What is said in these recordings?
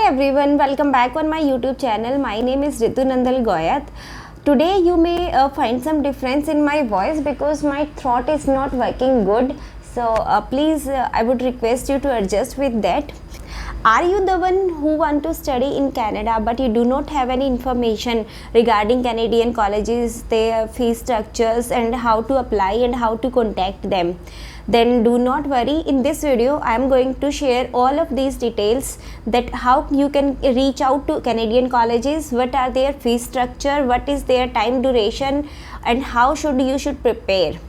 everyone, welcome back on my YouTube channel. My name is Ritu Nandal Goyat. Today you may find some difference in my voice because my throat is not working good. So please, I would request you to adjust with that. Are you the one who want to study in Canada but you do not have any information regarding Canadian colleges, their fee structures and how to apply and how to contact them? Then do not worry, in this video I am going to share all of these details, that how you can reach out to Canadian colleges, what are their fee structure, what is their time duration and how you should prepare.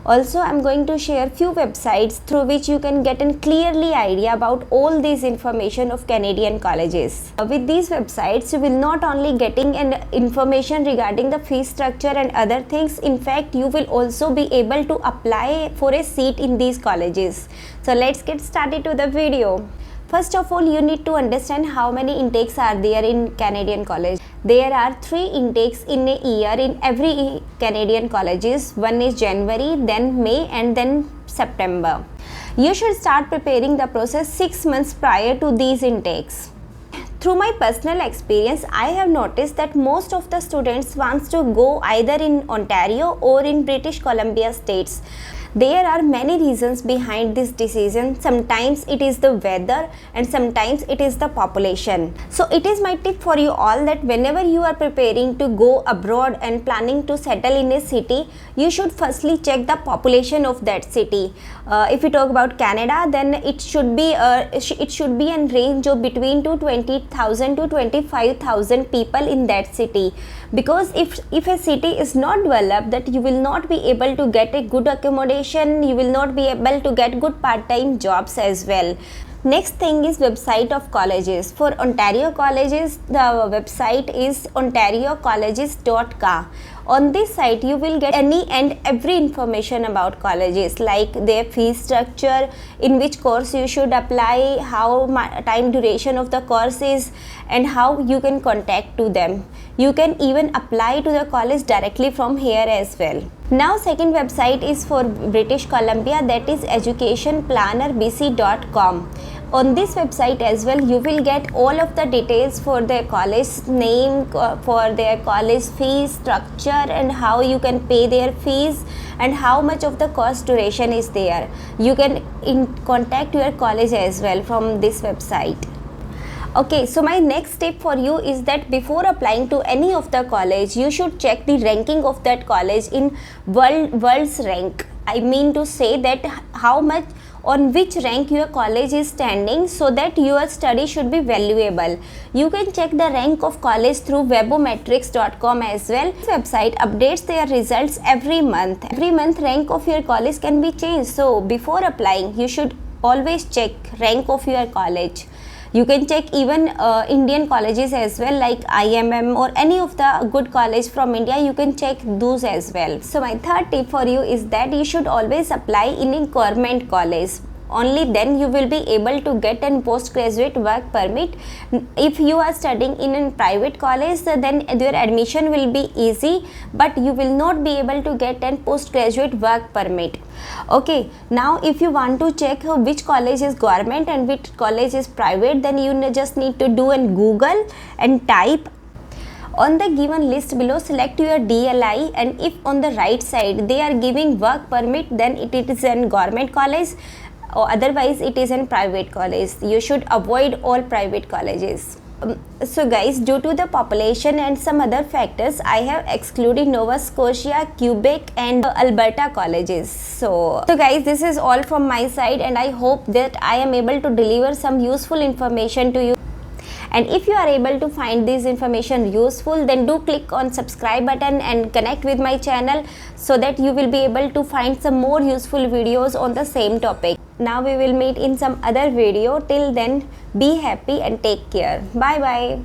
Also, I am going to share few websites through which you can get a clearly idea about all these information of Canadian colleges. With these websites, you will not only getting an information regarding the fee structure and other things. In fact, you will also be able to apply for a seat in these colleges. So let's get started to the video. First of all, you need to understand how many intakes are there in Canadian college. There are 3 intakes in a year in every Canadian colleges. One is January, then May and then September. You should start preparing the process 6 months prior to these intakes. Through my personal experience, I have noticed that most of the students wants to go either in Ontario or in British Columbia states. There are many reasons behind this decision. Sometimes it is the weather and sometimes it is the population. So it is my tip for you all that whenever you are preparing to go abroad and planning to settle in a city, you should firstly check the population of that city. If we talk about Canada, then it should be in range of between 20,000 to 25,000 people in that city. Because if a city is not developed, that you will not be able to get a good accommodation, you will not be able to get good part-time jobs as well. Next thing is website of colleges. For Ontario colleges, the website is ontariocolleges.ca. On this site, you will get any and every information about colleges, like their fee structure, in which course you should apply, how time duration of the course is, and how you can contact to them. You can even apply to the college directly from here as well. Now, second website is for British Columbia, that is educationplannerbc.com. On this website as well, you will get all of the details for their college name, for their college fees structure and how you can pay their fees and how much of the course duration is there. You can contact your college as well from this website. Okay, so my next tip for you is that before applying to any of the college, you should check the ranking of that college in world's rank. I mean to say that how much on which rank your college is standing, so that your study should be valuable. You can check the rank of college through webometrics.com as well. This website updates their results every month. Every month rank of your college can be changed. So before applying, you should always check rank of your college. You can check even Indian colleges as well, like IMM or any of the good college from India. You can check those as well. So my third tip for you is that you should always apply in a government college. Only then you will be able to get a postgraduate work permit. If you are studying in a private college, then your admission will be easy, but you will not be able to get a postgraduate work permit. Okay, now if you want to check which college is government and which college is private, then you just need to do in Google and type. On the given list below, select your DLI, and if on the right side they are giving work permit, then it is in government college, or otherwise it is in private college. You should avoid all private colleges. So guys, due to the population and some other factors, I have excluded Nova Scotia, Quebec and Alberta colleges. So guys, this is all from my side, and I hope that I am able to deliver some useful information to you. And if you are able to find this information useful, then do click on subscribe button and connect with my channel, so that you will be able to find some more useful videos on the same topic. Now we will meet in some other video. Till then, be happy and take care. Bye bye.